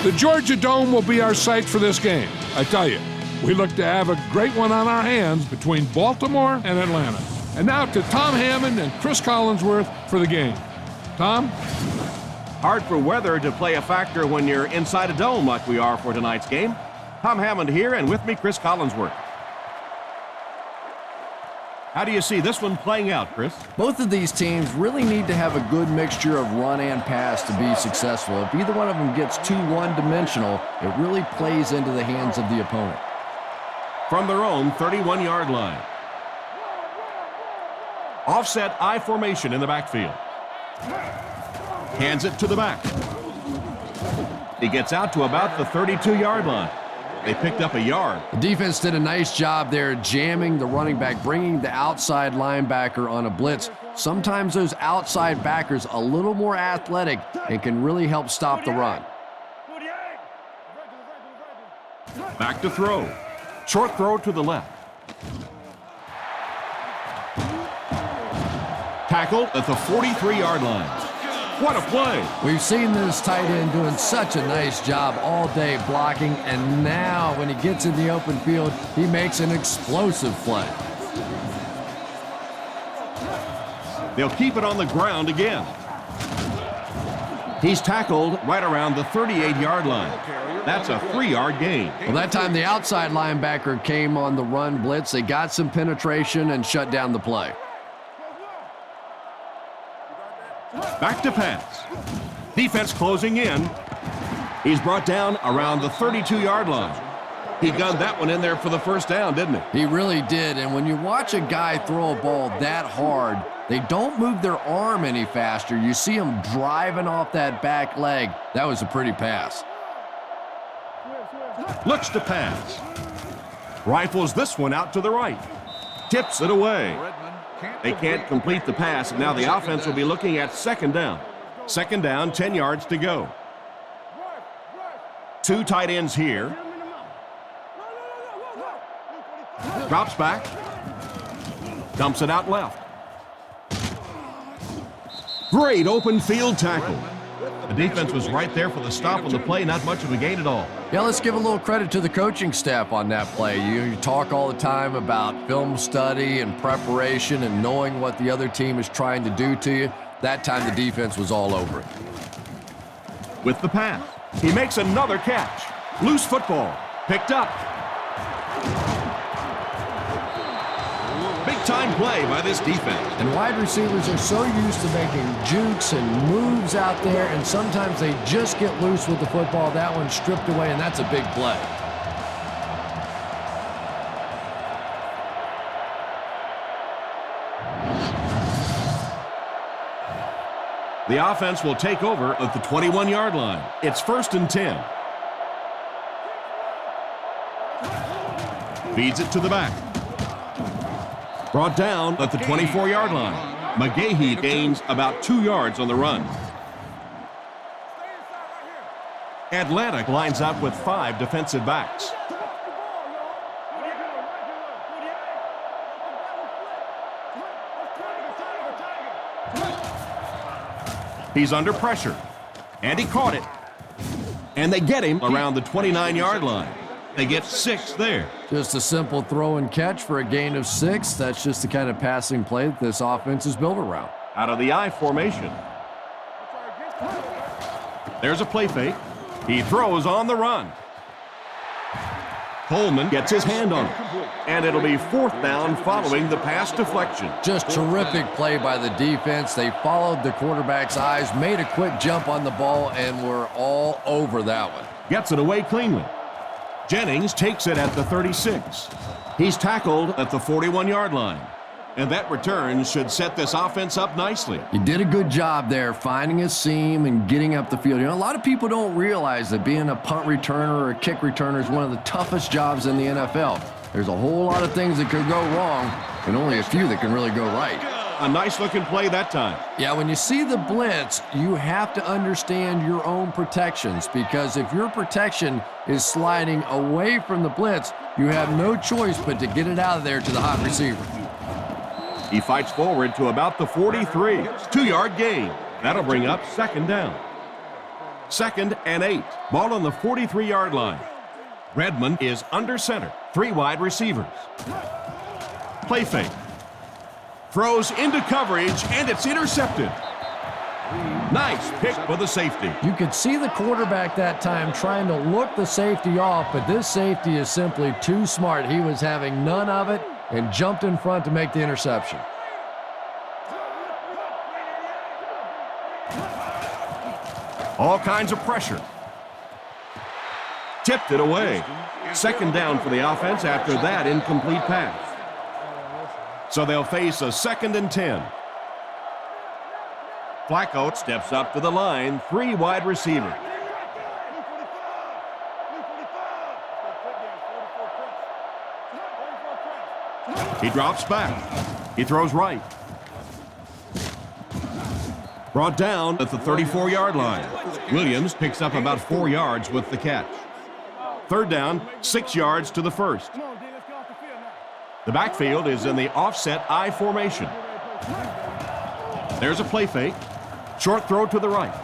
The Georgia Dome will be our site for this game. I tell you, we look to have a great one on our hands between Baltimore and Atlanta. And now to Tom Hammond and Chris Collinsworth for the game. Tom? Hard for weather to play a factor when you're inside a dome like we are for tonight's game. Tom Hammond here, and with me, Chris Collinsworth. How do you see this one playing out, Chris? Both of these teams really need to have a good mixture of run and pass to be successful. If either one of them gets too one-dimensional, it really plays into the hands of the opponent. From their own 31-yard line. Offset I formation in the backfield. Hands it to the back. He gets out to about the 32-yard line. They picked up a yard. The defense did a nice job there jamming the running back, bringing the outside linebacker on a blitz. Sometimes those outside backers a little more athletic and can really help stop the run. Back to throw. Short throw to the left. Tackled at the 43-yard line. What a play. We've seen this tight end doing such a nice job all day blocking, and now when he gets in the open field, he makes an explosive play. They'll keep it on the ground again. He's tackled right around the 38-yard line. That's a 3-yard gain. Well, that time the outside linebacker came on the run blitz. They got some penetration and shut down the play. Back to pass. Defense closing in. He's brought down around the 32-yard line. He gunned that one in there for the first down, didn't he? He really did, and when you watch a guy throw a ball that hard, they don't move their arm any faster. You see him driving off that back leg. That was a pretty pass. Looks to pass. Rifles this one out to the right. Tips it away. They can't complete the pass, and now the offense will be looking at second down. Second down, 10 yards to go. Two tight ends here. Drops back. Dumps it out left. Great open field tackle. The defense was right there for the stop on the play, not much of a gain at all. Yeah, let's give a little credit to the coaching staff on that play. You talk all the time about film study and preparation and knowing what the other team is trying to do to you. That time the defense was all over it. With the pass, he makes another catch. Loose football, picked up. Big-time play by this defense. And wide receivers are so used to making jukes and moves out there, and sometimes they just get loose with the football. That one's stripped away, and that's a big play. The offense will take over at the 21-yard line. It's 1st and 10. Feeds it to the back. Brought down at the 24-yard line. McGahee gains about 2 yards on the run. Atlanta lines up with 5 defensive backs. He's under pressure, and he caught it. And they get him around the 29-yard line. They get 6 there. Just a simple throw and catch for a gain of 6. That's just the kind of passing play that this offense is built around. Out of the I formation. There's a play fake. He throws on the run. Coleman gets his hand on it. And it'll be 4th down following the pass deflection. Just terrific play by the defense. They followed the quarterback's eyes, made a quick jump on the ball, and were all over that one. Gets it away cleanly. Jennings takes it at the 36. He's tackled at the 41-yard line. And that return should set this offense up nicely. He did a good job there finding a seam and getting up the field. You know, a lot of people don't realize that being a punt returner or a kick returner is one of the toughest jobs in the NFL. There's a whole lot of things that could go wrong and only a few that can really go right. A nice-looking play that time. Yeah, when you see the blitz, you have to understand your own protections, because if your protection is sliding away from the blitz, you have no choice but to get it out of there to the hot receiver. He fights forward to about the 43. 2-yard gain. That'll bring up second down. 2nd and 8. Ball on the 43-yard line. Redmond is under center. 3 wide receivers. Play fake. Throws into coverage, and it's intercepted. Nice pick for the safety. You could see the quarterback that time trying to look the safety off, but this safety is simply too smart. He was having none of it and jumped in front to make the interception. All kinds of pressure. Tipped it away. 2nd down for the offense after that incomplete pass. So they'll face a 2nd and 10. Flacco steps up to the line. 3 wide receivers. He drops back. He throws right. Brought down at the 34-yard line. Williams picks up about 4 yards with the catch. 3rd down, 6 yards to the 1st. The backfield is in the offset I formation. There's a play fake. Short throw to the right.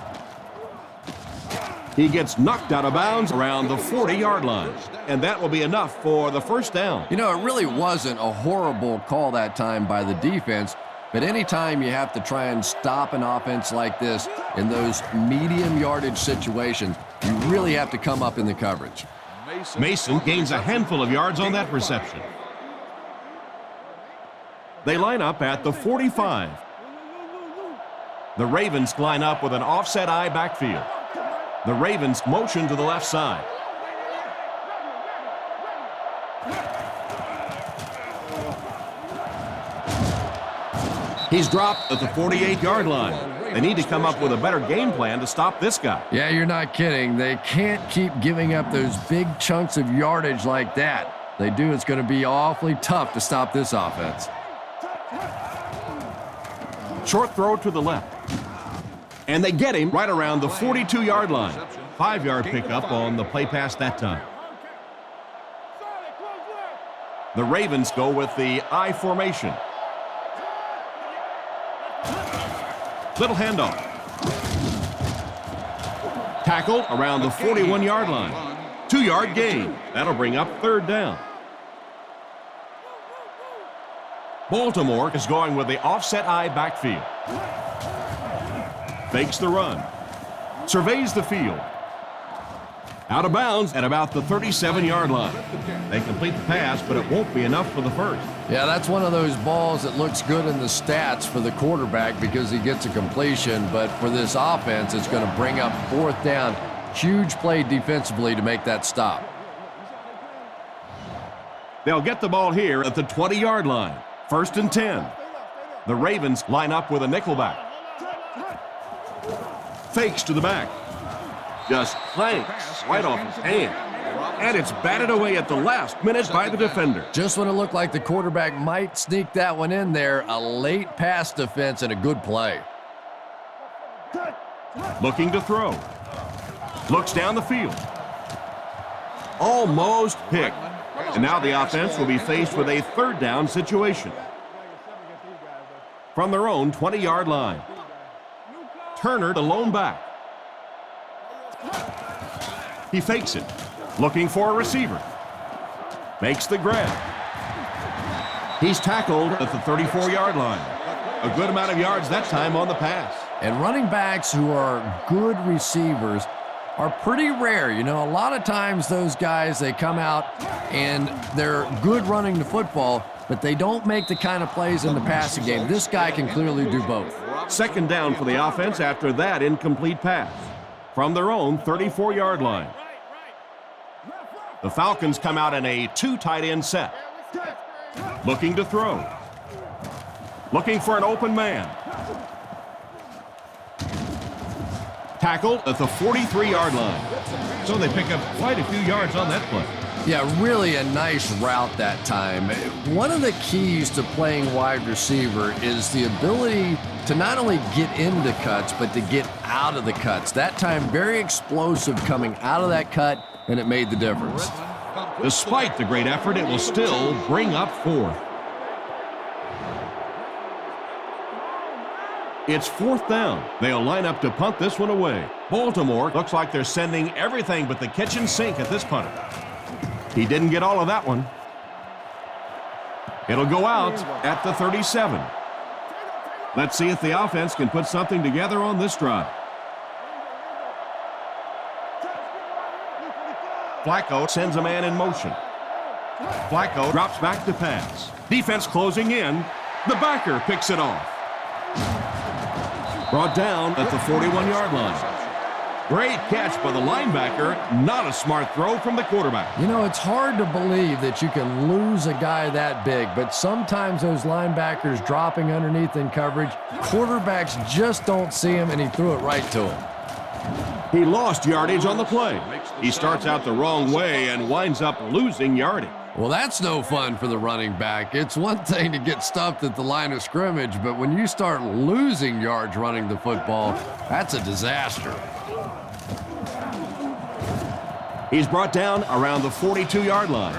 He gets knocked out of bounds around the 40-yard line. And that will be enough for the 1st down. You know, it really wasn't a horrible call that time by the defense. But anytime you have to try and stop an offense like this in those medium yardage situations, you really have to come up in the coverage. Mason gains a handful of yards on that reception. They line up at the 45. The Ravens line up with an offset I backfield. The Ravens motion to the left side. He's dropped at the 48-yard line. They need to come up with a better game plan to stop this guy. Yeah, you're not kidding. They can't keep giving up those big chunks of yardage like that. They do, it's going to be awfully tough to stop this offense. Short throw to the left. And they get him right around the 42-yard line. 5-yard pickup on the play pass that time. The Ravens go with the I formation. Little handoff. Tackle around the 41-yard line. 2-yard gain. That'll bring up 3rd down. Baltimore is going with the offset I backfield. Fakes the run. Surveys the field. Out of bounds at about the 37-yard line. They complete the pass, but it won't be enough for the 1st. Yeah, that's one of those balls that looks good in the stats for the quarterback because he gets a completion, but for this offense, it's going to bring up 4th down. Huge play defensively to make that stop. They'll get the ball here at the 20-yard line. 1st and 10. The Ravens line up with a nickelback. Fakes to the back. Just clanks right off his hand. And it's batted away at the last minute by the defender. Just when it looked like the quarterback might sneak that one in there, a late pass defense and a good play. Looking to throw. Looks down the field. Almost picked. And now the offense will be faced with a 3rd down situation. From their own 20-yard line. Turner, the lone back. He fakes it. Looking for a receiver. Makes the grab. He's tackled at the 34-yard line. A good amount of yards that time on the pass. And running backs who are good receivers are pretty rare. You know, a lot of times those guys, they come out and they're good running the football, but they don't make the kind of plays in the passing game. This guy can clearly do both. 2nd down for the offense after that incomplete pass. From their own 34-yard line. The Falcons come out in a 2 tight end set. Looking to throw. Looking for an open man. Tackled at the 43-yard line. So they pick up quite a few yards on that play. Yeah, really a nice route that time. One of the keys to playing wide receiver is the ability to not only get into cuts, but to get out of the cuts. That time, very explosive coming out of that cut, and it made the difference. Despite the great effort, it will still bring up 4th. It's 4th down. They'll line up to punt this one away. Baltimore looks like they're sending everything but the kitchen sink at this punter. He didn't get all of that one. It'll go out at the 37. Let's see if the offense can put something together on this drive. Flacco sends a man in motion. Flacco drops back to pass. Defense closing in. The backer picks it off. Brought down at the 41-yard line. Great catch by the linebacker. Not a smart throw from the quarterback. You know, it's hard to believe that you can lose a guy that big, but sometimes those linebackers dropping underneath in coverage, quarterbacks just don't see him, and he threw it right to him. He lost yardage on the play. He starts out the wrong way and winds up losing yardage. Well, that's no fun for the running back. It's one thing to get stuffed at the line of scrimmage, but when you start losing yards running the football, that's a disaster. He's brought down around the 42-yard line.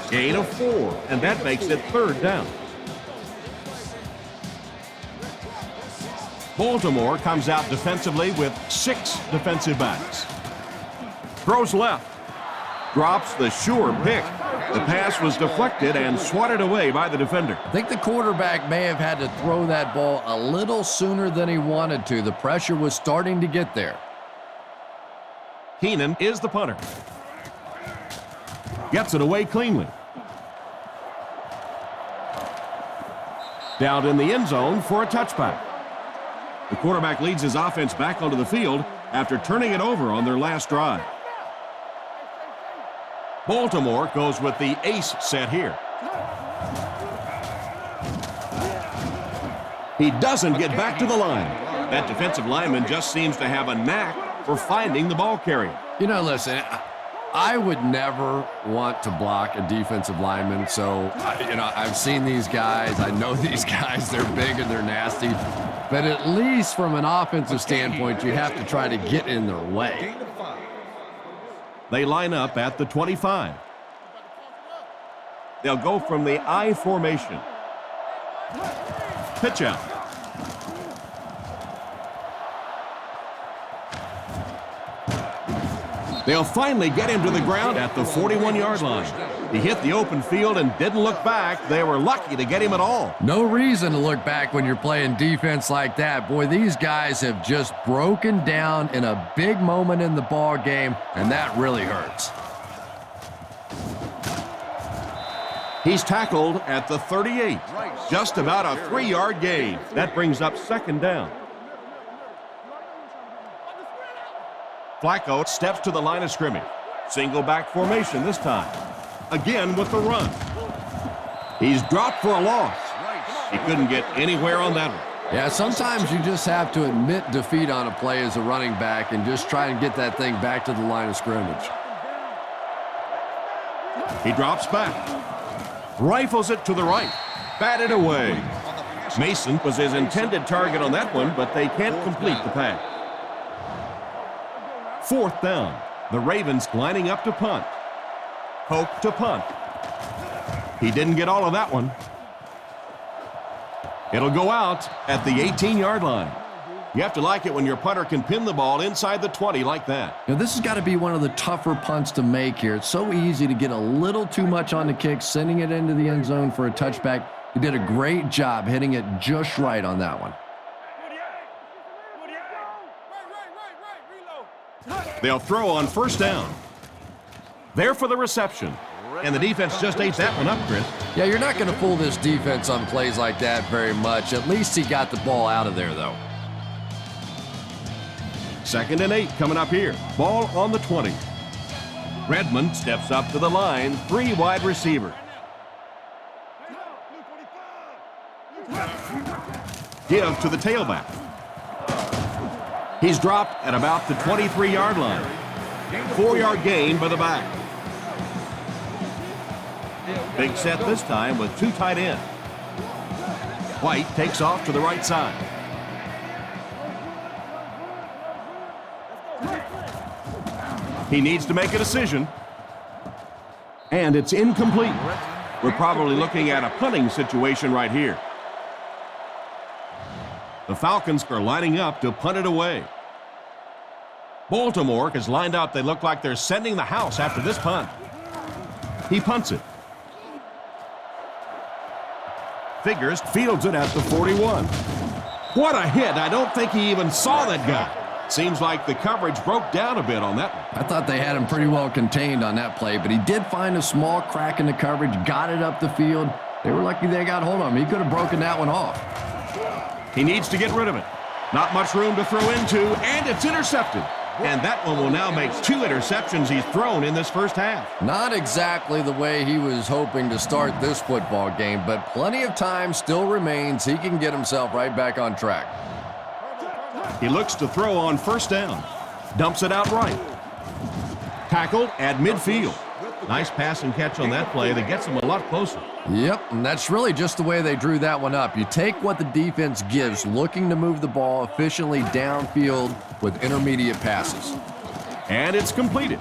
Gain of 4, and that makes it 3rd down. Baltimore comes out defensively with 6 defensive backs. Throws left. Drops the sure pick. The pass was deflected and swatted away by the defender. I think the quarterback may have had to throw that ball a little sooner than he wanted to. The pressure was starting to get there. Keenan is the punter. Gets it away cleanly. Down in the end zone for a touchback. The quarterback leads his offense back onto the field after turning it over on their last drive. Baltimore goes with the ace set here. He doesn't get back to the line. That defensive lineman just seems to have a knack for finding the ball carrier. You know, listen, I would never want to block a defensive lineman, so, I've seen these guys. I know these guys. They're big and they're nasty. But at least from an offensive standpoint, you have to try to get in their way. They line up at the 25. They'll go from the I formation. Pitch out. They'll finally get him to the ground at the 41-yard line. He hit the open field and didn't look back. They were lucky to get him at all. No reason to look back when you're playing defense like that. Boy, these guys have just broken down in a big moment in the ball game, and that really hurts. He's tackled at the 38. Just about a 3-yard gain. That brings up 2nd down. Flacco steps to the line of scrimmage. Single back formation this time. Again with the run. He's dropped for a loss. He couldn't get anywhere on that one. Yeah, sometimes you just have to admit defeat on a play as a running back and just try and get that thing back to the line of scrimmage. He drops back. Rifles it to the right. Batted away. Mason was his intended target on that one, but they can't complete the pass. 4th down. The Ravens lining up to punt. Poke to punt. He didn't get all of that one. It'll go out at the 18-yard line. You have to like it when your punter can pin the ball inside the 20 like that. Now, this has got to be one of the tougher punts to make here. It's so easy to get a little too much on the kick, sending it into the end zone for a touchback. He did a great job hitting it just right on that one. They'll throw on 1st down. There for the reception. And the defense just ate that one up, Chris. Yeah, you're not going to fool this defense on plays like that very much. At least he got the ball out of there, though. 2nd and 8 coming up here. Ball on the 20. Redmond steps up to the line. 3 wide receivers. Give to the tailback. He's dropped at about the 23-yard line. 4-yard gain by the back. Big set this time with 2 tight ends. White takes off to the right side. He needs to make a decision. And it's incomplete. We're probably looking at a punting situation right here. The Falcons are lining up to punt it away. Baltimore is lined up. They look like they're sending the house after this punt. He punts it. Figures fields it at the 41. What a hit. I don't think he even saw that guy. Seems like the coverage broke down a bit on that one. I thought they had him pretty well contained on that play, but he did find a small crack in the coverage, got it up the field. They were lucky they got hold of him. He could have broken that one off. He needs to get rid of it. Not much room to throw into, and it's intercepted. And that one will now make 2 interceptions he's thrown in this first half. Not exactly the way he was hoping to start this football game, but plenty of time still remains. He can get himself right back on track. He looks to throw on first down. Dumps it out right. Tackled at midfield. Nice pass and catch on that play that gets him a lot closer. Yep, and that's really just the way they drew that one up. You take what the defense gives, looking to move the ball efficiently downfield with intermediate passes. And it's completed.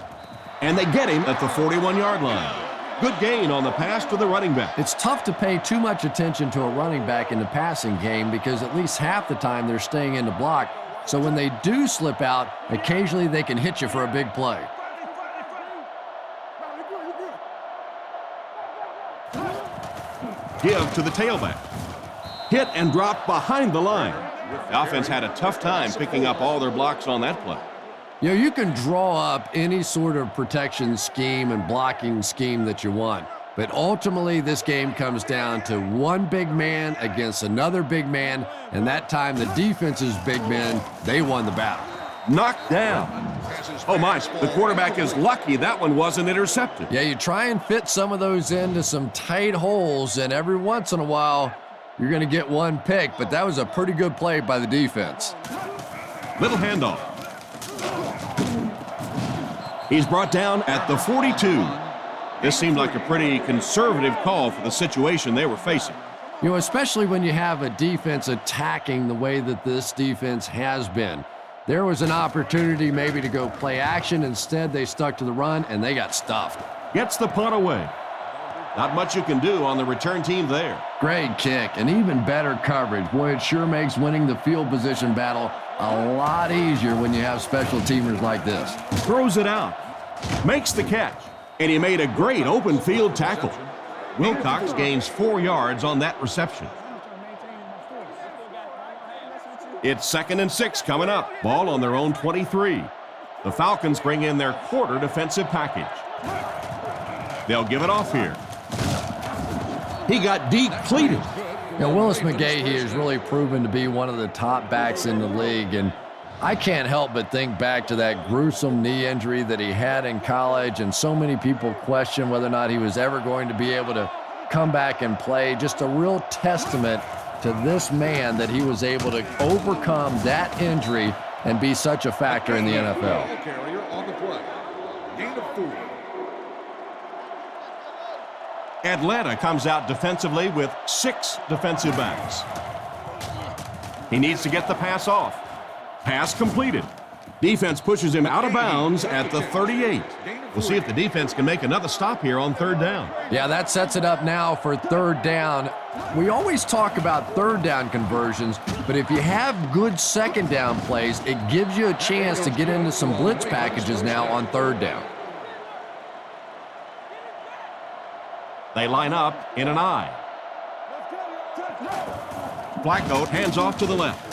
And they get him at the 41-yard line. Good gain on the pass to the running back. It's tough to pay too much attention to a running back in the passing game because at least half the time they're staying in the block. So when they do slip out, occasionally they can hit you for a big play. Give to the tailback. Hit and drop behind the line. The offense had a tough time picking up all their blocks on that play. You know, you can draw up any sort of protection scheme and blocking scheme that you want, but ultimately this game comes down to one big man against another big man, and that time the defense's big men, they won the battle. Knocked down. Oh my, the quarterback is lucky that one wasn't intercepted. Yeah, you try and fit some of those into some tight holes, and every once in a while you're going to get one pick, but that was a pretty good play by the defense. Little handoff. He's brought down at the 42. This seemed like a pretty conservative call for the situation they were facing. You know, especially when you have a defense attacking the way that this defense has been. There was an opportunity maybe to go play action. Instead, they stuck to the run, and they got stuffed. Gets the punt away. Not much you can do on the return team there. Great kick, and even better coverage. Boy, it sure makes winning the field position battle a lot easier when you have special teamers like this. Throws it out. Makes the catch. And he made a great open field tackle. Wilcox gains 4 yards on that reception. It's 2nd and 6 coming up. Ball on their own 23. The Falcons bring in their quarter defensive package. They'll give it off here. He got depleted. You know, Willis McGahee has really proven to be one of the top backs in the league, and I can't help but think back to that gruesome knee injury that he had in college, and so many people question whether or not he was ever going to be able to come back and play. Just a real testament to this man that he was able to overcome that injury and be such a factor in the NFL. Atlanta comes out defensively with 6 defensive backs. He needs to get the pass off. Pass completed. Defense pushes him out of bounds at the 38. We'll see if the defense can make another stop here on 3rd down. Yeah, that sets it up now for 3rd down. We always talk about 3rd down conversions, but if you have good 2nd down plays, it gives you a chance to get into some blitz packages now on 3rd down. They line up in an I. Flacco hands off to the left.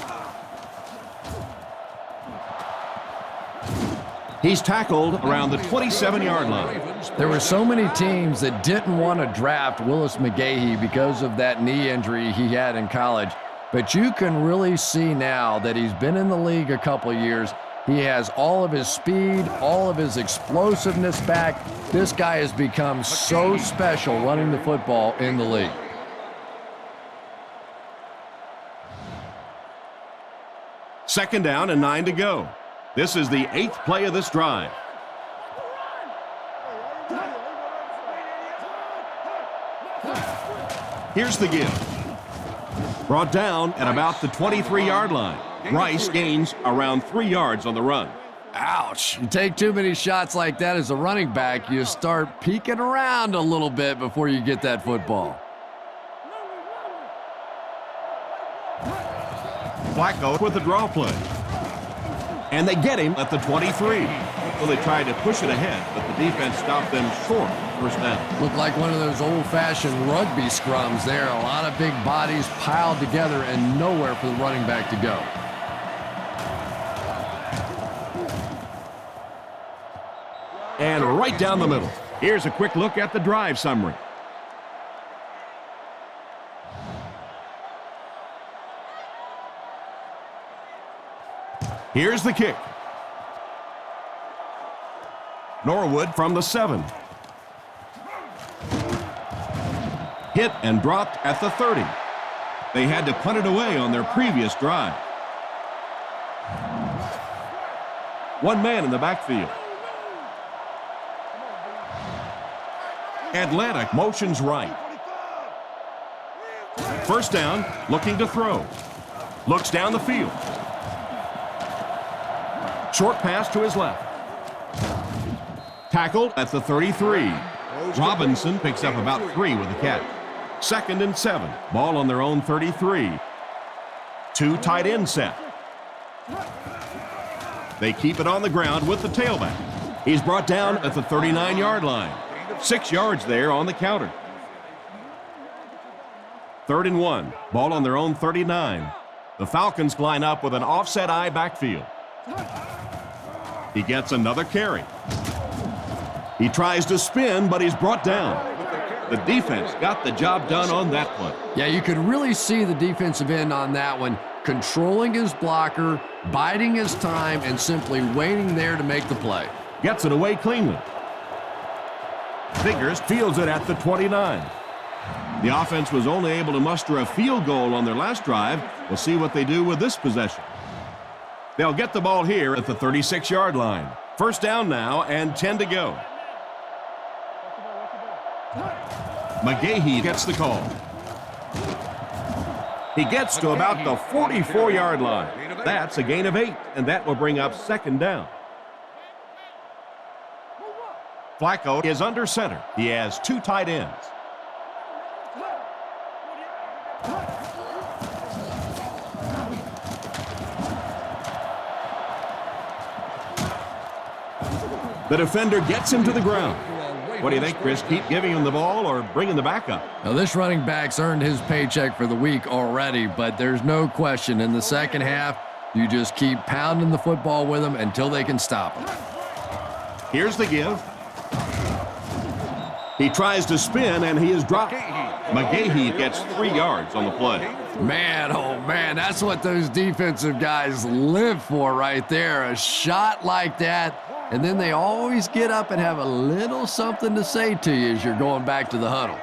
He's tackled around the 27-yard line. There were so many teams that didn't want to draft Willis McGahee because of that knee injury he had in college. But you can really see now that he's been in the league a couple years. He has all of his speed, all of his explosiveness back. This guy has become so special running the football in the league. Second down and 9 to go. This is the 8th play of this drive. Here's the give. Brought down at about the 23-yard line. Rice gains around 3 yards on the run. Ouch. You take too many shots like that as a running back, you start peeking around a little bit before you get that football. Flacco with the draw play. And they get him at the 23. So they tried to push it ahead, but the defense stopped them short. First down. Looked like one of those old-fashioned rugby scrums there. A lot of big bodies piled together and nowhere for the running back to go. And right down the middle. Here's a quick look at the drive summary. Here's the kick. Norwood from the 7. Hit and dropped at the 30. They had to punt it away on their previous drive. One man in the backfield. Atlanta motions right. First down, looking to throw. Looks down the field. Short pass to his left. Tackled at the 33. Robinson picks up about 3 with the catch. 2nd and 7. Ball on their own 33. 2 tight end set. They keep it on the ground with the tailback. He's brought down at the 39-yard line. 6 yards there on the counter. 3rd and 1. Ball on their own 39. The Falcons line up with an offset eye backfield. He gets another carry. He tries to spin, but he's brought down. The defense got the job done on that play. Yeah, you could really see the defensive end on that one, controlling his blocker, biding his time, and simply waiting there to make the play. Gets it away cleanly. Figures fields it at the 29. The offense was only able to muster a field goal on their last drive. We'll see what they do with this possession. They'll get the ball here at the 36-yard line. First down now and 10 to go. McGahee gets the call. He gets to about the 44-yard line. That's a gain of 8, and that will bring up 2nd down. Flacco is under center. He has 2 tight ends. The defender gets him to the ground. What do you think, Chris? Keep giving him the ball or bringing the backup? Now, this running back's earned his paycheck for the week already, but there's no question in the second half, you just keep pounding the football with him until they can stop him. Here's the give. He tries to spin, and he is dropped. McGahee gets 3 yards on the play. Man, oh man, that's what those defensive guys live for right there. A shot like that. And then they always get up and have a little something to say to you as you're going back to the huddle.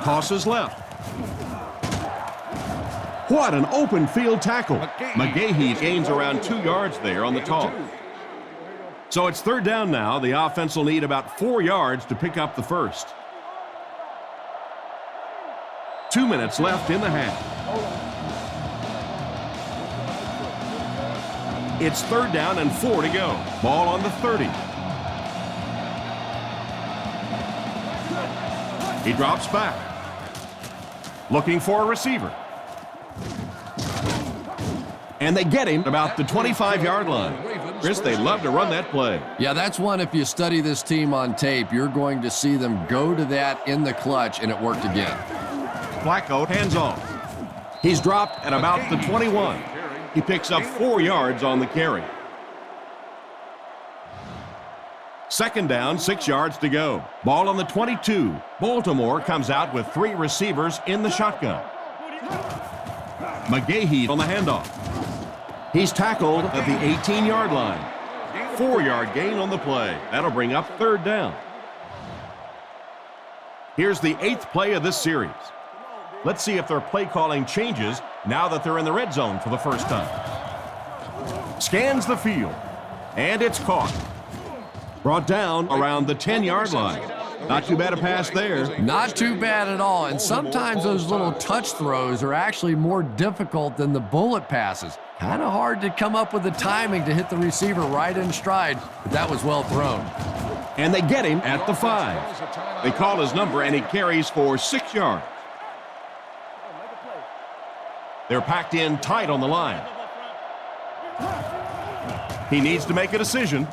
Tosses left. What an open field tackle. McGahee gains around 2 yards there on the toss. So it's 3rd down now. The offense will need about 4 yards to pick up the first. 2 minutes left in the half. It's 3rd down and 4 to go. Ball on the 30. He drops back. Looking for a receiver. And they get him about the 25-yard line. Chris, they love to run that play. Yeah, that's one, if you study this team on tape, you're going to see them go to that in the clutch, and it worked again. Flacco hands off. He's dropped at about the 21. He picks up 4 yards on the carry. 2nd down, 6 yards to go. Ball on the 22. Baltimore comes out with 3 receivers in the shotgun. McGahee on the handoff. He's tackled at the 18-yard line. 4-yard gain on the play. That'll bring up 3rd down. Here's the 8th play of this series. Let's see if their play calling changes now that they're in the red zone for the first time. Scans the field, and it's caught. Brought down around the 10-yard line. Not too bad a pass there. Not too bad at all, and sometimes those little touch throws are actually more difficult than the bullet passes. Kind of hard to come up with the timing to hit the receiver right in stride, but that was well thrown. And they get him at the 5. They call his number, and he carries for 6 yards. They're packed in tight on the line. He needs to make a decision.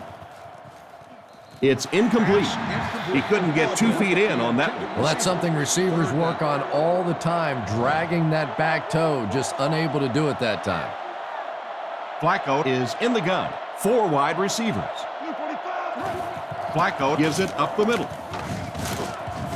It's incomplete. He couldn't get 2 feet in on that one. Well, that's something receivers work on all the time, dragging that back toe, just unable to do it that time. Flacco is in the gun. 4 wide receivers. Flacco gives it up the middle.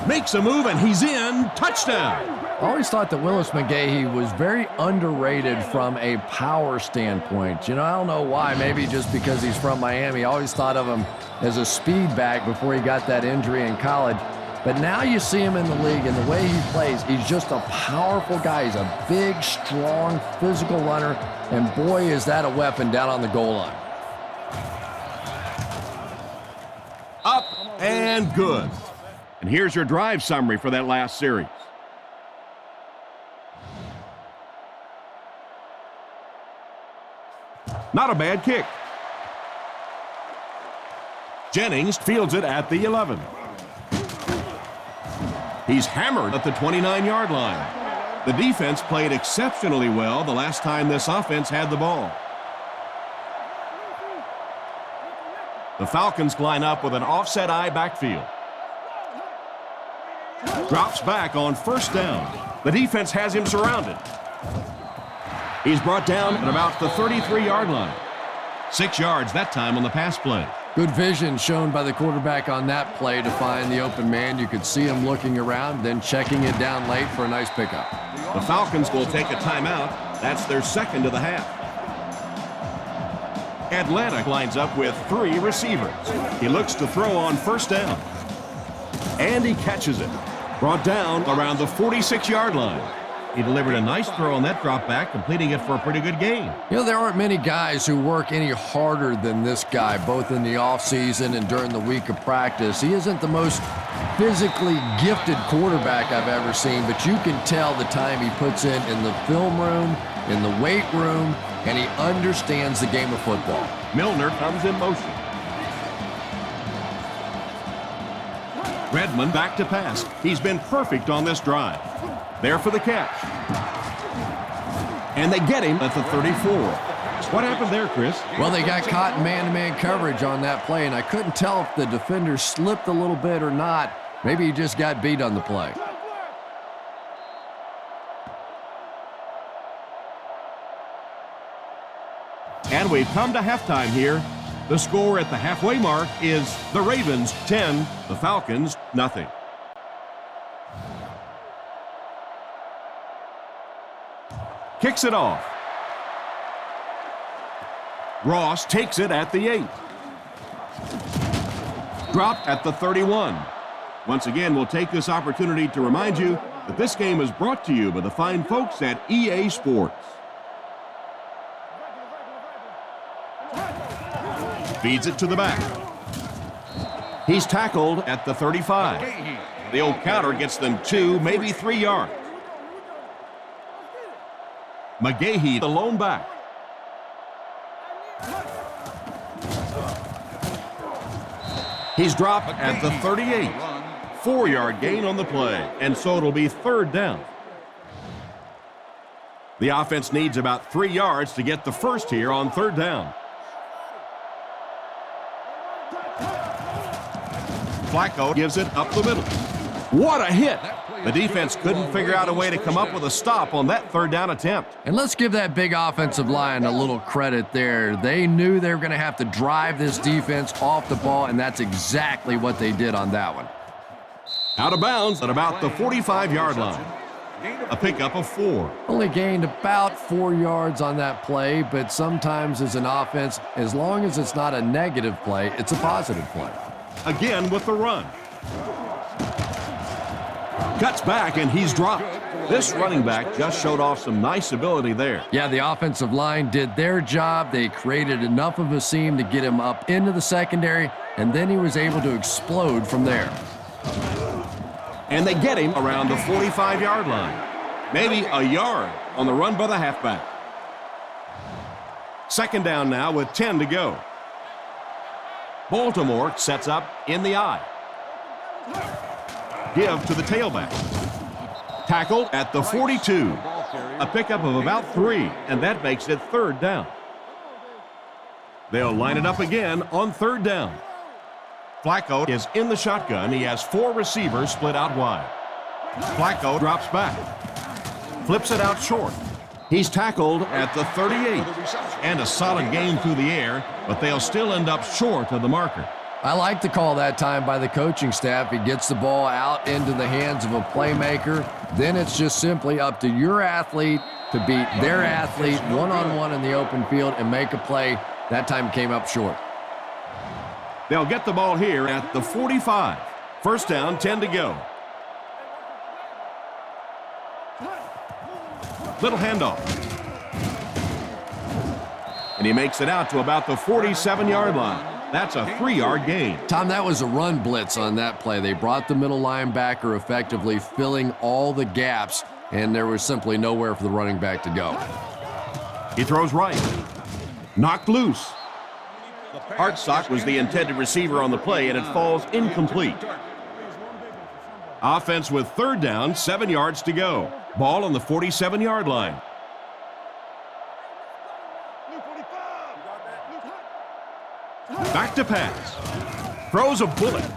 Makes a move, and he's in. Touchdown. I always thought that Willis McGahee was very underrated from a power standpoint. You know, I don't know why. Maybe just because he's from Miami. I always thought of him as a speed back before he got that injury in college. But now you see him in the league, and the way he plays, he's just a powerful guy. He's a big, strong, physical runner, and boy, is that a weapon down on the goal line. Up and good. And here's your drive summary for that last series. Not a bad kick. Jennings fields it at the 11. He's hammered at the 29-yard line. The defense played exceptionally well the last time this offense had the ball. The Falcons line up with an offset eye backfield. Drops back on first down. The defense has him surrounded. He's brought down at about the 33-yard line. 6 yards that time on the pass play. Good vision shown by the quarterback on that play to find the open man. You could see him looking around, then checking it down late for a nice pickup. The Falcons will take a timeout. That's their second of the half. Atlanta lines up with 3 receivers. He looks to throw on first down. And he catches it. Brought down around the 46-yard line. He delivered a nice throw on that drop back, completing it for a pretty good gain. You know, there aren't many guys who work any harder than this guy, both in the offseason and during the week of practice. He isn't the most physically gifted quarterback I've ever seen, but you can tell the time he puts in the film room, in the weight room, and he understands the game of football. Milner comes in motion. Redmond back to pass. He's been perfect on this drive. There for the catch. And they get him at the 34. What happened there, Chris? Well, they got caught in man-to-man coverage on that play, and I couldn't tell if the defender slipped a little bit or not. Maybe he just got beat on the play. And we've come to halftime here. The score at the halfway mark is the Ravens 10, the Falcons nothing. Kicks it off. Ross takes it at the 8. Dropped at the 31. Once again, we'll take this opportunity to remind you that this game is brought to you by the fine folks at EA Sports. Feeds it to the back. He's tackled at the 35. The old counter gets them 2, maybe 3 yards. McGahee, the lone back. He's dropped at the 38. 4-yard gain on the play, and so it'll be third down. The offense needs about 3 yards to get the first here on third down. Flacco gives it up the middle. What a hit! The defense couldn't figure out a way to come up with a stop on that third down attempt. And let's give that big offensive line a little credit there. They knew they were going to have to drive this defense off the ball, and that's exactly what they did on that one. Out of bounds at about the 45-yard line. A pickup of 4. Only gained about 4 yards on that play, but sometimes as an offense, as long as it's not a negative play, it's a positive play. Again with the run. Cuts back, and he's dropped. This running back just showed off some nice ability there. Yeah, the offensive line did their job. They created enough of a seam to get him up into the secondary, and then he was able to explode from there. And they get him around the 45-yard line. Maybe a yard on the run by the halfback. Second down now with 10 to go. Baltimore sets up in the I. Give to the tailback. Tackled at the 42. A pickup of about 3, and that makes it third down. They'll line it up again on third down. Flacco is in the shotgun. He has 4 receivers split out wide. Flacco drops back. Flips it out short. He's tackled at the 38. And a solid gain through the air, but they'll still end up short of the marker. I like the call that time by the coaching staff. He gets the ball out into the hands of a playmaker. Then it's just simply up to your athlete to beat their athlete one-on-one in the open field and make a play. That time came up short. They'll get the ball here at the 45. First down, 10 to go. Little handoff. And he makes it out to about the 47-yard line. That's a 3-yard gain. Tom, that was a run blitz on that play. They brought the middle linebacker effectively filling all the gaps, and there was simply nowhere for the running back to go. He throws right. Knocked loose. Hartsock was the intended receiver on the play, and it falls incomplete. Offense with third down, 7 yards to go. Ball on the 47-yard line. Back to pass. Throws a bullet.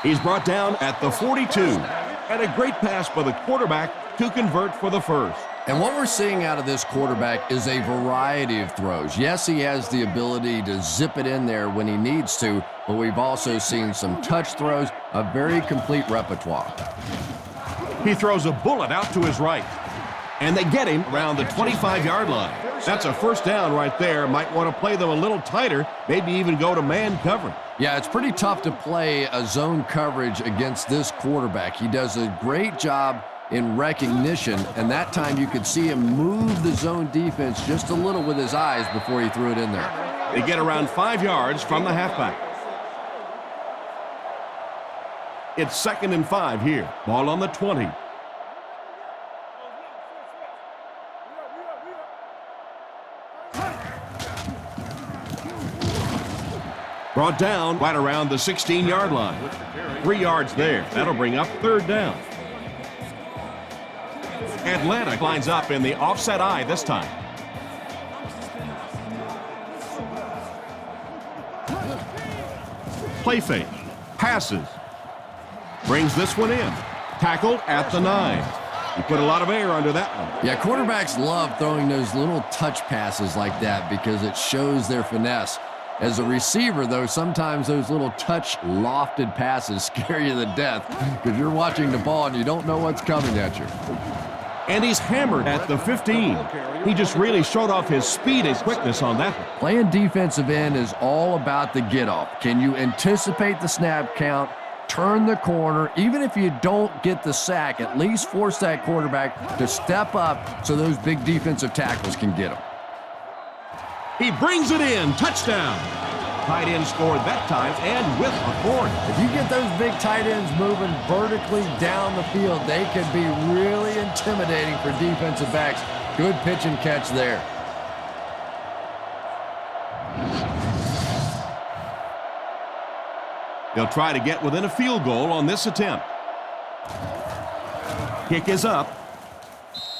He's brought down at the 42. And a great pass by the quarterback to convert for the first. And what we're seeing out of this quarterback is a variety of throws. Yes, he has the ability to zip it in there when he needs to, but we've also seen some touch throws, a very complete repertoire. He throws a bullet out to his right. And they get him around the 25-yard line. That's a first down right there. Might want to play them a little tighter, maybe even go to man coverage. Yeah, it's pretty tough to play a zone coverage against this quarterback. He does a great job in recognition, and that time you could see him move the zone defense just a little with his eyes before he threw it in there. They get around 5 yards from the halfback. It's 2nd and 5 here. Ball on the 20. Brought down right around the 16-yard line. 3 yards there. That'll bring up third down. Atlanta lines up in the offset I this time. Play fake. Passes. Brings this one in. Tackled at the 9. He put a lot of air under that one. Yeah, quarterbacks love throwing those little touch passes like that because it shows their finesse. As a receiver, though, sometimes those little touch lofted passes scare you to death because you're watching the ball and you don't know what's coming at you. And he's hammered at the 15. He just really showed off his speed and quickness on that one. Playing defensive end is all about the get-off. Can you anticipate the snap count, turn the corner, even if you don't get the sack, at least force that quarterback to step up so those big defensive tackles can get him. He brings it in. Touchdown. Tight end scored that time and with authority. If you get those big tight ends moving vertically down the field, they can be really intimidating for defensive backs. Good pitch and catch there. They'll try to get within a field goal on this attempt. Kick is up.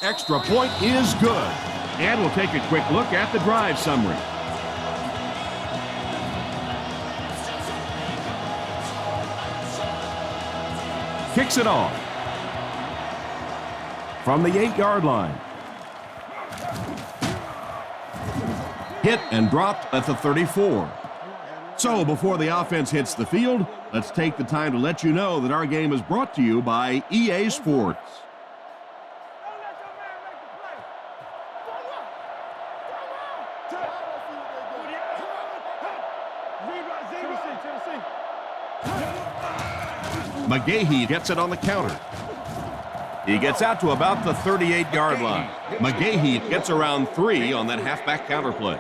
Extra point is good. And we'll take a quick look at the drive summary. Kicks it off. From the 8-yard line. Hit and dropped at the 34. So before the offense hits the field, let's take the time to let you know that our game is brought to you by EA Sports. McGahee gets it on the counter. He gets out to about the 38-yard line. McGahee gets around 3 on that halfback counter play.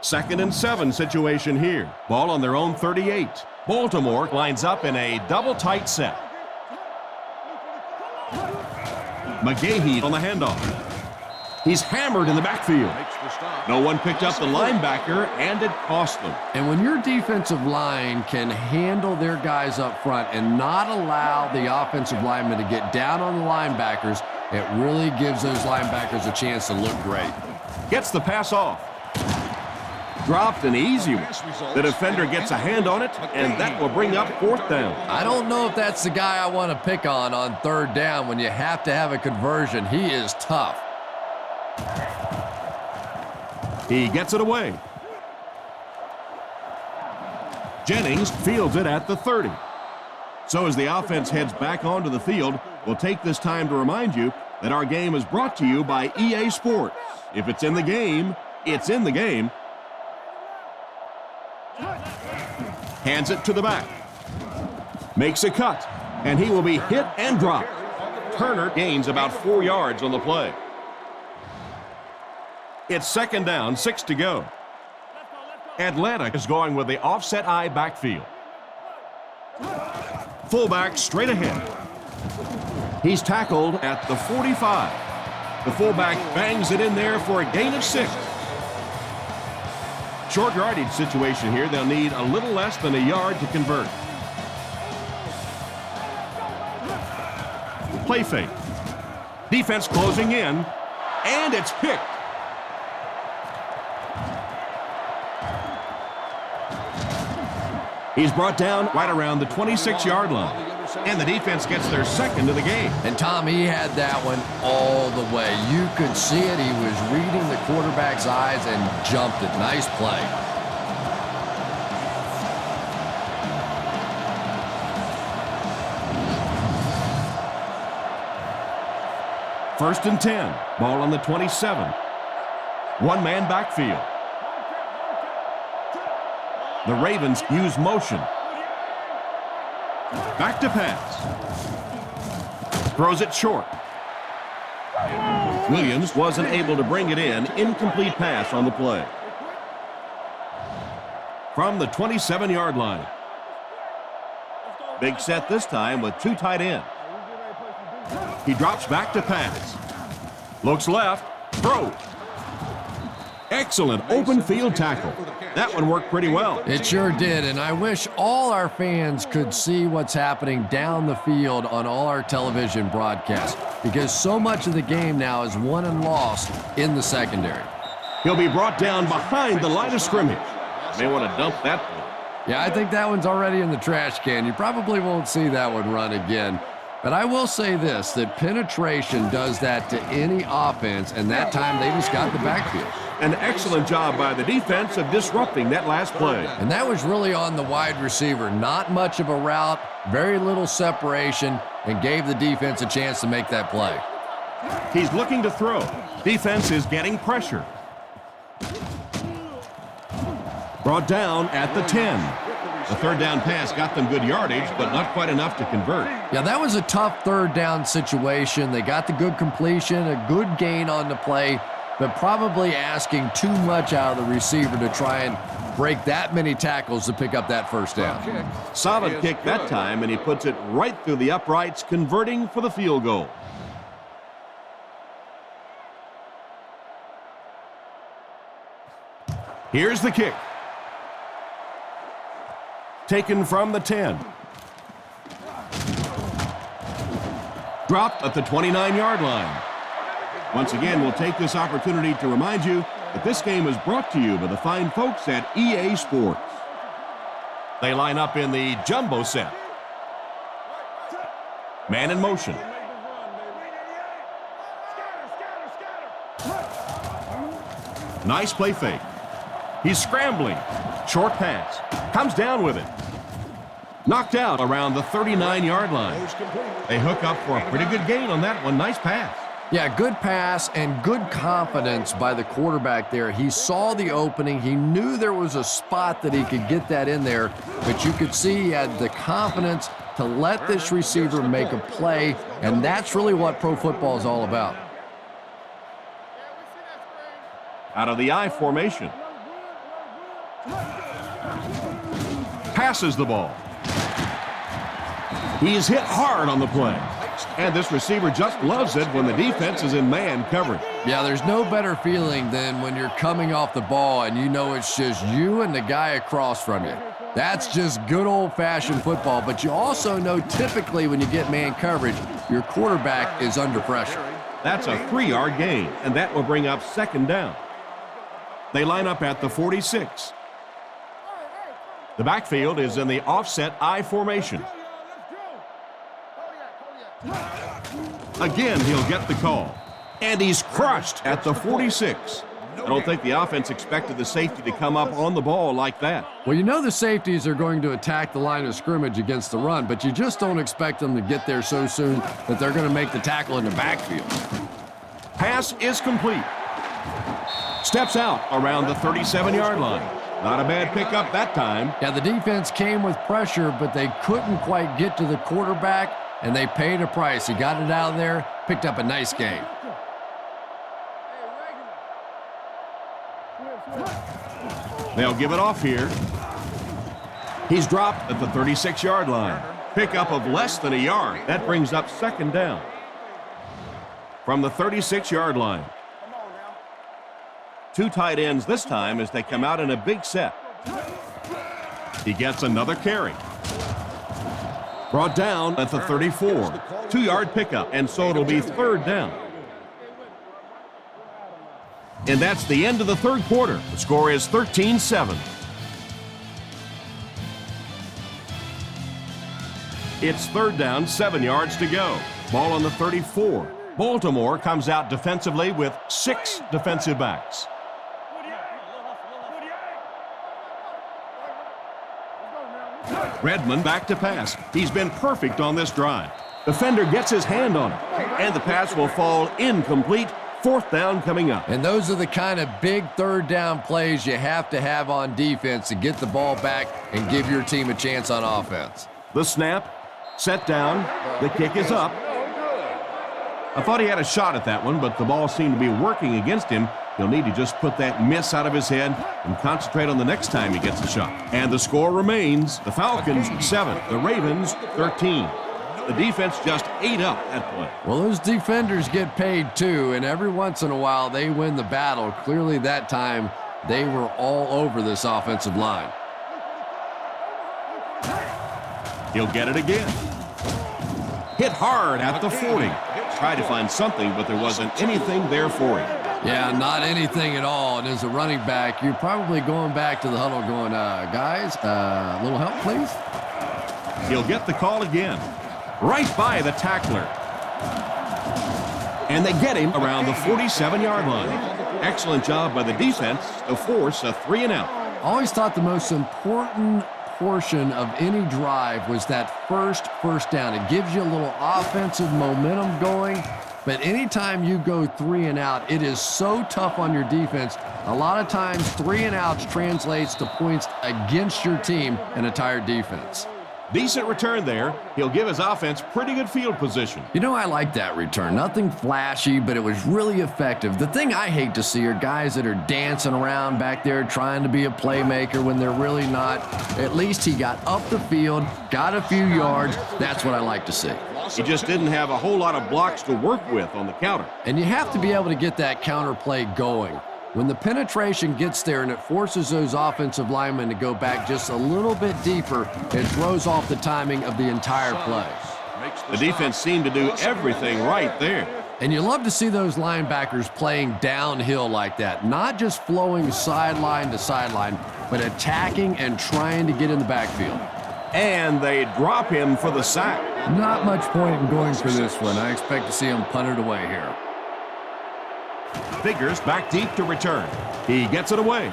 2nd and 7 situation here. Ball on their own 38. Baltimore lines up in a double tight set. McGahee on the handoff. He's hammered in the backfield. No one picked up the linebacker, and it cost them. And when your defensive line can handle their guys up front and not allow the offensive linemen to get down on the linebackers, it really gives those linebackers a chance to look great. Gets the pass off. Dropped an easy one. The defender gets a hand on it, and that will bring up 4th down. I don't know if that's the guy I want to pick on 3rd down when you have to have a conversion. He is tough. He gets it away. Jennings fields it at the 30. So as the offense heads back onto the field, we'll take this time to remind you that our game is brought to you by EA Sports. If it's in the game, it's in the game. Hands it to the back. Makes a cut, and he will be hit and dropped. Turner gains about 4 yards on the play. It's 2nd down, 6 to go. Atlanta is going with the offset eye backfield. Fullback straight ahead. He's tackled at the 45. The fullback bangs it in there for a gain of 6. Short yardage situation here. They'll need a little less than a yard to convert. Play fake. Defense closing in, and it's picked. He's brought down right around the 26-yard line. And the defense gets their 2nd of the game. And Tom, he had that one all the way. You could see it. He was reading the quarterback's eyes and jumped it. Nice play. First and 10. Ball on the 27. One-man backfield. The Ravens use motion. Back to pass. Throws it short. Williams wasn't able to bring it in. Incomplete pass on the play. From the 27-yard line. Big set this time with 2 tight ends. He drops back to pass. Looks left. Throw. Excellent open field tackle. That one worked pretty well. It sure did, and I wish all our fans could see what's happening down the field on all our television broadcasts, because so much of the game now is won and lost in the secondary. He'll be brought down behind the line of scrimmage. May want to dump that one. Yeah, I think that one's already in the trash can. You probably won't see that one run again. But I will say this, that penetration does that to any offense, and that time they just got the backfield. An excellent job by the defense of disrupting that last play. And that was really on the wide receiver. Not much of a route, very little separation, and gave the defense a chance to make that play. He's looking to throw. Defense is getting pressure. Brought down at the 10. The 3rd down pass got them good yardage, but not quite enough to convert. Yeah, that was a tough 3rd down situation. They got the good completion, a good gain on the play, but probably asking too much out of the receiver to try and break that many tackles to pick up that 1st down. Solid kick that time, and he puts it right through the uprights, converting for the field goal. Here's the kick. Taken from the 10. Dropped at the 29-yard line. Once again, we'll take this opportunity to remind you that this game is brought to you by the fine folks at EA Sports. They line up in the jumbo set. Man in motion. Nice play fake. He's scrambling. Short pass. Comes down with it. Knocked out around the 39-yard line. They hook up for a pretty good gain on that one. Nice pass. Yeah, good pass and good confidence by the quarterback there. He saw the opening. He knew there was a spot that he could get that in there, but you could see he had the confidence to let this receiver make a play, and that's really what pro football is all about. Out of the I formation. Passes the ball. He's hit hard on the play. And this receiver just loves it when the defense is in man coverage. Yeah, there's no better feeling than when you're coming off the ball and you know it's just you and the guy across from you. That's just good old-fashioned football, but you also know typically when you get man coverage, your quarterback is under pressure. That's a 3-yard gain, and that will bring up second down. They line up at the 46. The backfield is in the offset I formation. Again, he'll get the call. And he's crushed at the 46. I don't think the offense expected the safety to come up on the ball like that. Well, you know the safeties are going to attack the line of scrimmage against the run, but you just don't expect them to get there so soon that they're going to make the tackle in the backfield. Pass is complete. Steps out around the 37-yard line. Not a bad pickup that time. Yeah, the defense came with pressure, but they couldn't quite get to the quarterback, and they paid a price. He got it out of there, picked up a nice gain. They'll give it off here. He's dropped at the 36-yard line. Pickup of less than a yard. That brings up second down. From the 36-yard line. Two tight ends this time as they come out in a big set. He gets another carry. Brought down at the 34. 2-yard pickup, and so it'll be third down. And that's the end of the third quarter. The score is 13-7. It's third down, 7 yards to go. Ball on the 34. Baltimore comes out defensively with 6 defensive backs. Redmond back to pass. He's been perfect on this drive. Defender gets his hand on it, and the pass will fall incomplete. Fourth down coming up. And those are the kind of big third down plays you have to have on defense to get the ball back and give your team a chance on offense. The snap, set down, the kick is up. I thought he had a shot at that one, but the ball seemed to be working against him. He'll need to just put that miss out of his head and concentrate on the next time he gets a shot. And the score remains the Falcons 7, the Ravens 13. The defense just ate up that play. Well, those defenders get paid too, and every once in a while they win the battle. Clearly that time they were all over this offensive line. He'll get it again. Hit hard at the 40. Tried to find something, but there wasn't anything there for him. Yeah, not anything at all. And as a running back, you're probably going back to the huddle going, guys, a little help, please? He'll get the call again. Right by the tackler. And they get him around the 47-yard line. Excellent job by the defense to force a 3-and-out. I always thought the most important portion of any drive was that first down. It gives you a little offensive momentum going, but anytime you go 3-and-out, it is so tough on your defense. A lot of times 3-and-outs translates to points against your team and a tired defense. Decent return there. He'll give his offense pretty good field position. You know, I like that return. Nothing flashy, but it was really effective. The thing I hate to see are guys that are dancing around back there trying to be a playmaker when they're really not. At least he got up the field, got a few yards. That's what I like to see. He just didn't have a whole lot of blocks to work with on the counter. And you have to be able to get that counter play going. When the penetration gets there and it forces those offensive linemen to go back just a little bit deeper, it throws off the timing of the entire play. The defense seemed to do everything right there. And you love to see those linebackers playing downhill like that, not just flowing sideline to sideline, but attacking and trying to get in the backfield. And they drop him for the sack. Not much point in going for this one. I expect to see him punt it away here. Figures back deep to return. He gets it away.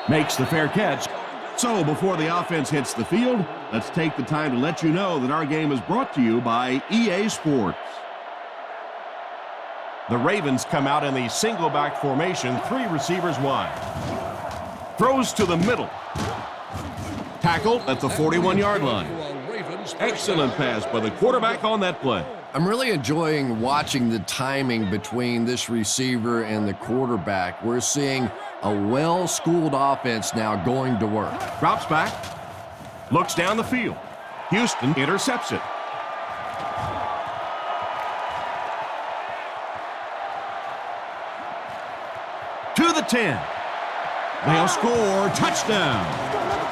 Makes the fair catch. So before the offense hits the field, let's take the time to let you know that our game is brought to you by EA Sports. The Ravens come out in the single back formation, 3 receivers wide. Throws to the middle. Tackled at the 41-yard line. Excellent pass by the quarterback on that play. I'm really enjoying watching the timing between this receiver and the quarterback. We're seeing a well-schooled offense now going to work. Drops back. Looks down the field. Houston intercepts it. 10. They'll score. Touchdown.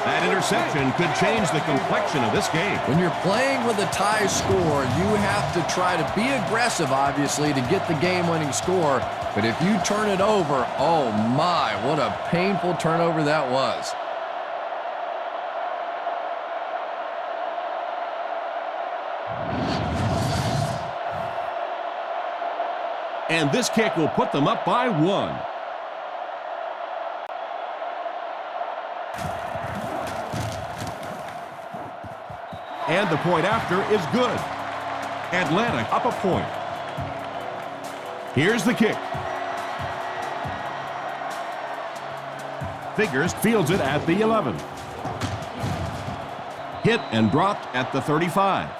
That interception could change the complexion of this game. When you're playing with a tie score, you have to try to be aggressive, obviously, to get the game-winning score. But if you turn it over, oh my, what a painful turnover that was. And this kick will put them up by 1. And the point after is good. Atlanta up a point. Here's the kick. Figures fields it at the 11. Hit and dropped at the 35.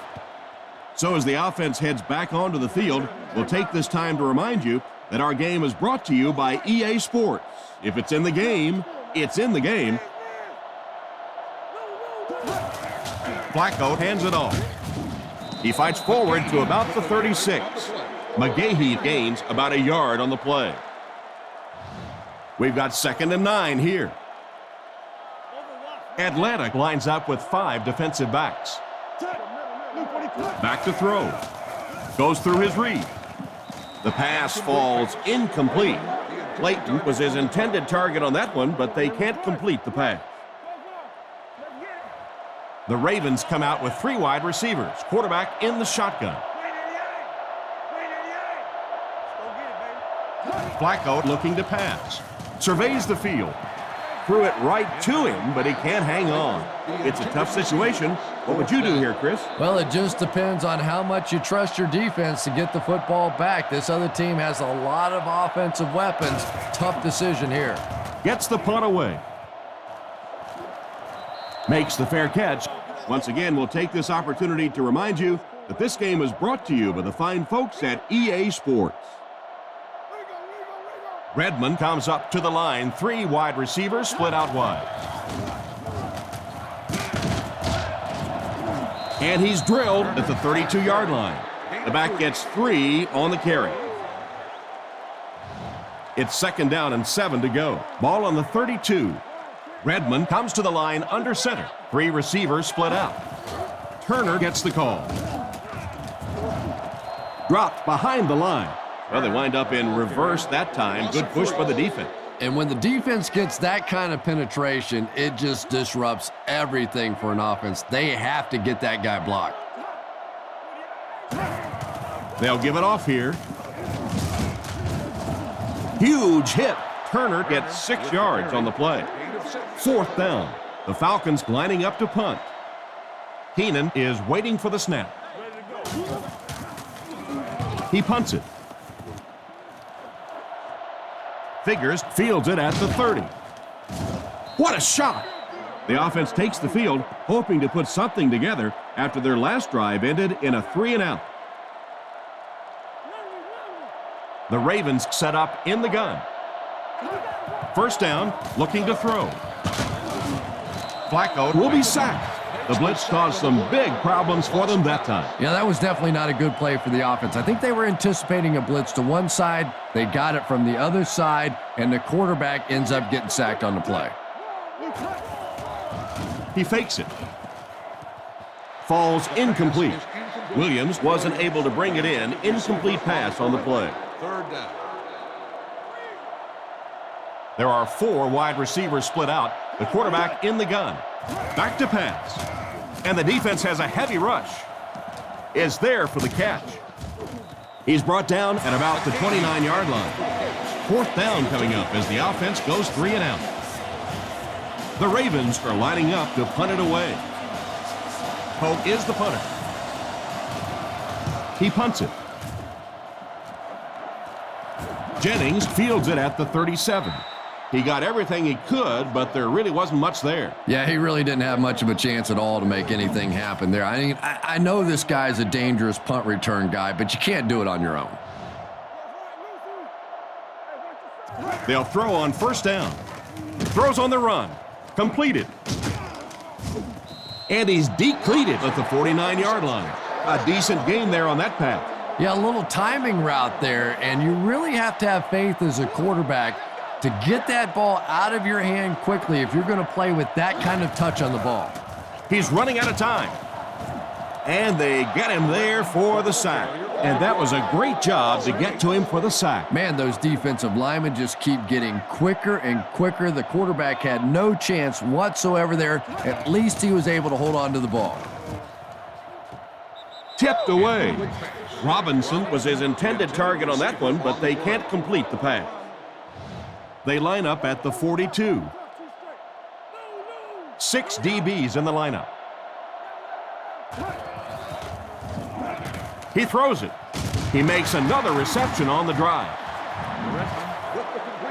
So as the offense heads back onto the field, we'll take this time to remind you that our game is brought to you by EA Sports. If it's in the game, it's in the game. Flacco hands it off. He fights forward to about the 36. McGahee gains about a yard on the play. We've got 2nd and 9 here. Atlanta lines up with 5 defensive backs. Back to throw. Goes through his read. The pass falls incomplete. Clayton was his intended target on that one, but they can't complete the pass. The Ravens come out with 3 wide receivers. Quarterback in the shotgun. Flacco looking to pass. Surveys the field. Threw it right to him, but he can't hang on. It's a tough situation. What would you do here, Chris? Well, it just depends on how much you trust your defense to get the football back. This other team has a lot of offensive weapons. Tough decision here. Gets the punt away. Makes the fair catch. Once again, we'll take this opportunity to remind you that this game is brought to you by the fine folks at EA Sports. Redmond comes up to the line. 3 wide receivers split out wide. And he's drilled at the 32-yard line. The back gets 3 on the carry. It's 2nd down and 7 to go. Ball on the 32. Redmond comes to the line under center. 3 receivers split out. Turner gets the call. Dropped behind the line. Well, they wind up in reverse that time. Good push by the defense. And when the defense gets that kind of penetration, it just disrupts everything for an offense. They have to get that guy blocked. They'll give it off here. Huge hit. Turner gets 6 yards on the play. 4th down. The Falcons lining up to punt. Keenan is waiting for the snap. He punts it. Figures fields it at the 30. What a shot! The offense takes the field, hoping to put something together after their last drive ended in a 3-and-out. The Ravens set up in the gun. 1st down, looking to throw. Flacco will be sacked. The blitz caused some big problems for them that time. Yeah, that was definitely not a good play for the offense. I think they were anticipating a blitz to one side. They got it from the other side, and the quarterback ends up getting sacked on the play. He fakes it. Falls incomplete. Williams wasn't able to bring it in. Incomplete pass on the play. 3rd down. There are 4 wide receivers split out. The quarterback in the gun. Back to pass. And the defense has a heavy rush. Is there for the catch. He's brought down at about the 29-yard line. 4th down coming up as the offense goes 3-and-out. The Ravens are lining up to punt it away. Pope is the punter. He punts it. Jennings fields it at the 37. He got everything he could, but there really wasn't much there. Yeah, he really didn't have much of a chance at all to make anything happen there. I mean, I know this guy's a dangerous punt return guy, but you can't do it on your own. They'll throw on 1st down. Throws on the run. Completed. And he's depleted at the 49-yard line. A decent gain there on that pass. Yeah, a little timing route there, and you really have to have faith as a quarterback to get that ball out of your hand quickly if you're going to play with that kind of touch on the ball. He's running out of time. And they get him there for the sack. And that was a great job to get to him for the sack. Man, those defensive linemen just keep getting quicker and quicker. The quarterback had no chance whatsoever there. At least he was able to hold on to the ball. Tipped away. Robinson was his intended target on that one, but they can't complete the pass. They line up at the 42. 6 DBs in the lineup. He throws it. He makes another reception on the drive.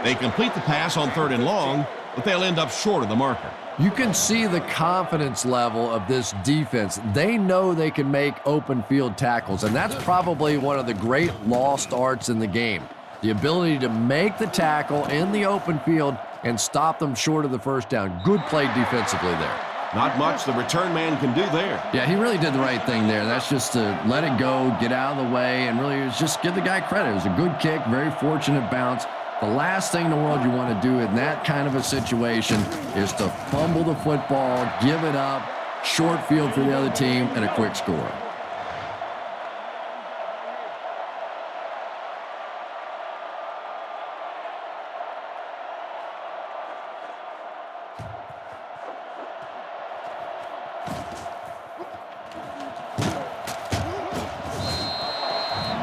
They complete the pass on 3rd and long, but they'll end up short of the marker. You can see the confidence level of this defense. They know they can make open field tackles, and that's probably one of the great lost arts in the game. The ability to make the tackle in the open field and stop them short of the first down. Good play defensively there. Not much the return man can do there. Yeah, he really did the right thing there. That's just to let it go, get out of the way, and really just give the guy credit. It was a good kick, very fortunate bounce. The last thing in the world you want to do in that kind of a situation is to fumble the football, give it up, short field for the other team, and a quick score.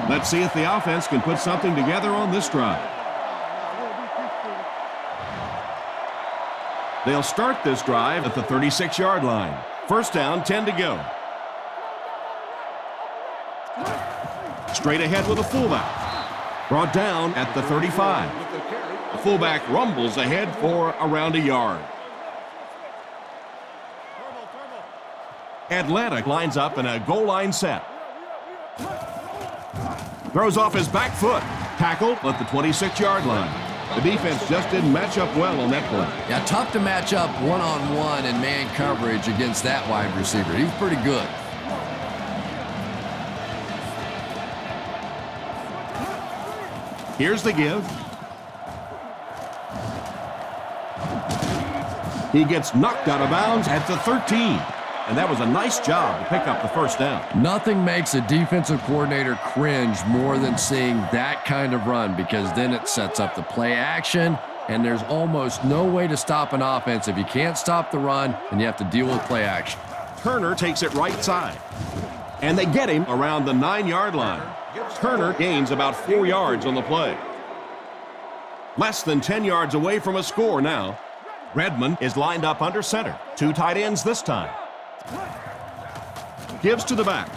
Let's see if the offense can put something together on this drive. They'll start this drive at the 36-yard line. First down, 10 to go. Straight ahead with a fullback. Brought down at the 35. The fullback rumbles ahead for around a yard. Atlanta lines up in a goal line set. Throws off his back foot. Tackled at the 26-yard line. The defense just didn't match up well on that play. Yeah, tough to match up one-on-one in man coverage against that wide receiver. He's pretty good. Here's the give. He gets knocked out of bounds at the 13. And that was a nice job to pick up the first down. Nothing makes a defensive coordinator cringe more than seeing that kind of run, because then it sets up the play action, and there's almost no way to stop an offense if you can't stop the run and you have to deal with play action. Turner takes it right side. And they get him around the 9-yard line. Turner gains about 4 yards on the play. Less than 10 yards away from a score now. Redmond is lined up under center. 2 tight ends this time. Gives to the back.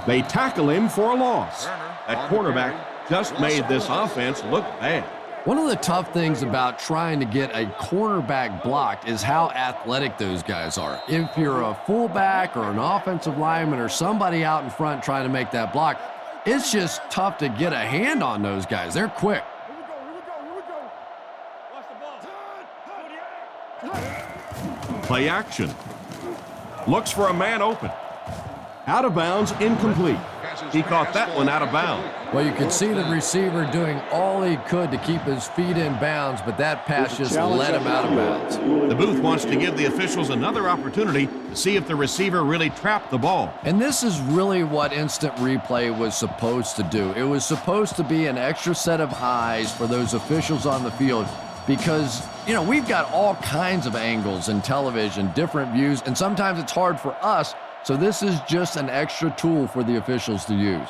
They tackle him for a loss. That cornerback just made this offense look bad. One of the tough things about trying to get a cornerback blocked is how athletic those guys are. If you're a fullback or an offensive lineman or somebody out in front trying to make that block, it's just tough to get a hand on those guys. They're quick. Play action. Looks for a man open. Out of bounds, incomplete. He caught that one out of bounds. Well, you could see the receiver doing all he could to keep his feet in bounds, but that pass just let him out of bounds. The booth wants to give the officials another opportunity to see if the receiver really trapped the ball. And this is really what instant replay was supposed to do. It was supposed to be an extra set of eyes for those officials on the field, because, you know, we've got all kinds of angles in television, different views, and sometimes it's hard for us. So this is just an extra tool for the officials to use.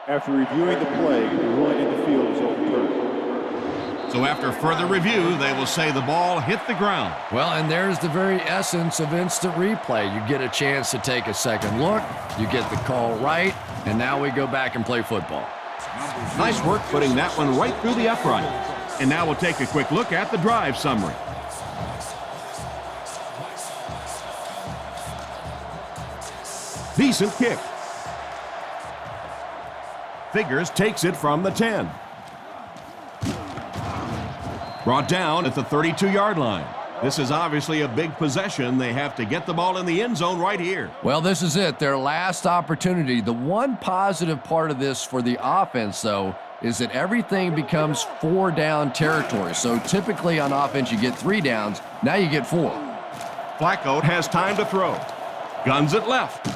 After reviewing the play, the ruling in the field is overturned. So after further review, they will say the ball hit the ground. Well, and there's the very essence of instant replay. You get a chance to take a second look, you get the call right, and now we go back and play football. Nice work putting that one right through the upright. And now we'll take a quick look at the drive summary. Decent kick. Figures takes it from the 10. Brought down at the 32-yard line. This is obviously a big possession. They have to get the ball in the end zone right here. Well, this is it, their last opportunity. The one positive part of this for the offense, though, is that everything becomes 4-down territory. So typically on offense, you get 3 downs. Now you get 4. Flacco has time to throw. Guns it left.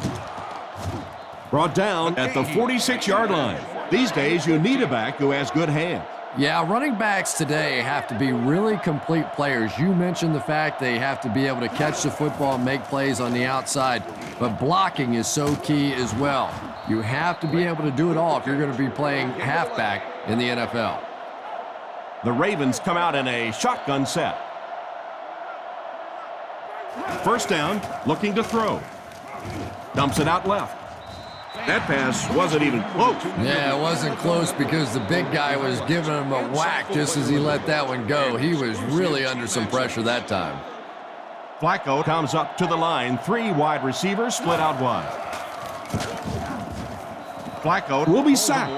Brought down at the 46-yard line. These days, you need a back who has good hands. Yeah, running backs today have to be really complete players. You mentioned the fact they have to be able to catch the football and make plays on the outside, but blocking is so key as well. You have to be able to do it all if you're going to be playing halfback in the NFL. The Ravens come out in a shotgun set. First down, looking to throw. Dumps it out left. That pass wasn't even close. Yeah, it wasn't close because the big guy was giving him a whack just as he let that one go. He was really under some pressure that time. Flacco comes up to the line. 3 wide receivers split out wide. Flacco will be sacked.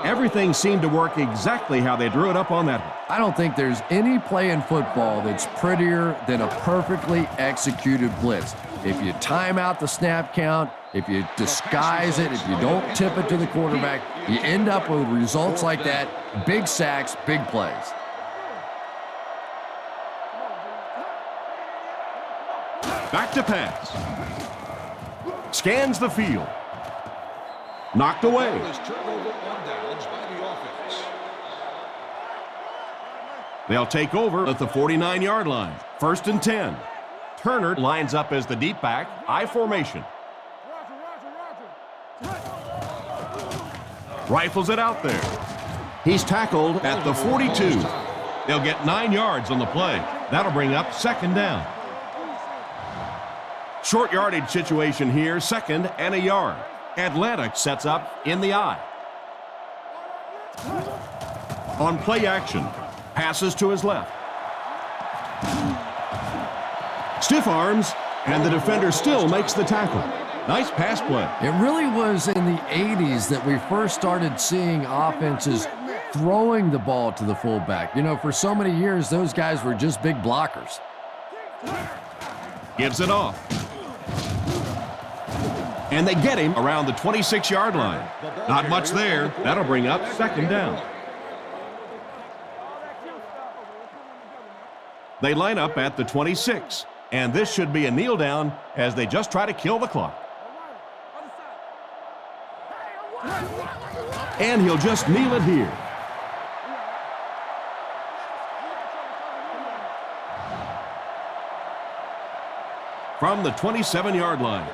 Everything seemed to work exactly how they drew it up on that one. I don't think there's any play in football that's prettier than a perfectly executed blitz. If you time out the snap count, if you disguise it, if you don't tip it to the quarterback, you end up with results like that. Big sacks, big plays. Back to pass. Scans the field. Knocked away. They'll take over at the 49-yard line. 1st and 10. Turner lines up as the deep back, I formation. Rifles it out there. He's tackled at the 42. They'll get 9 yards on the play. That'll bring up 2nd down. Short yardage situation here, 2nd and a yard. Atlanta sets up in the eye. On play action, passes to his left. Stiff arms, and the defender still makes the tackle. Nice pass play. It really was in the 80s that we first started seeing offenses throwing the ball to the fullback. You know, for so many years, those guys were just big blockers. Gives it off. And they get him around the 26-yard line. Not much there. That'll bring up 2nd down. They line up at the 26. And this should be a kneel down as they just try to kill the clock. And he'll just kneel it here. From the 27-yard line.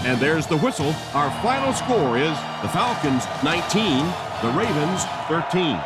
And there's the whistle. Our final score is the Falcons 19, the Ravens 13.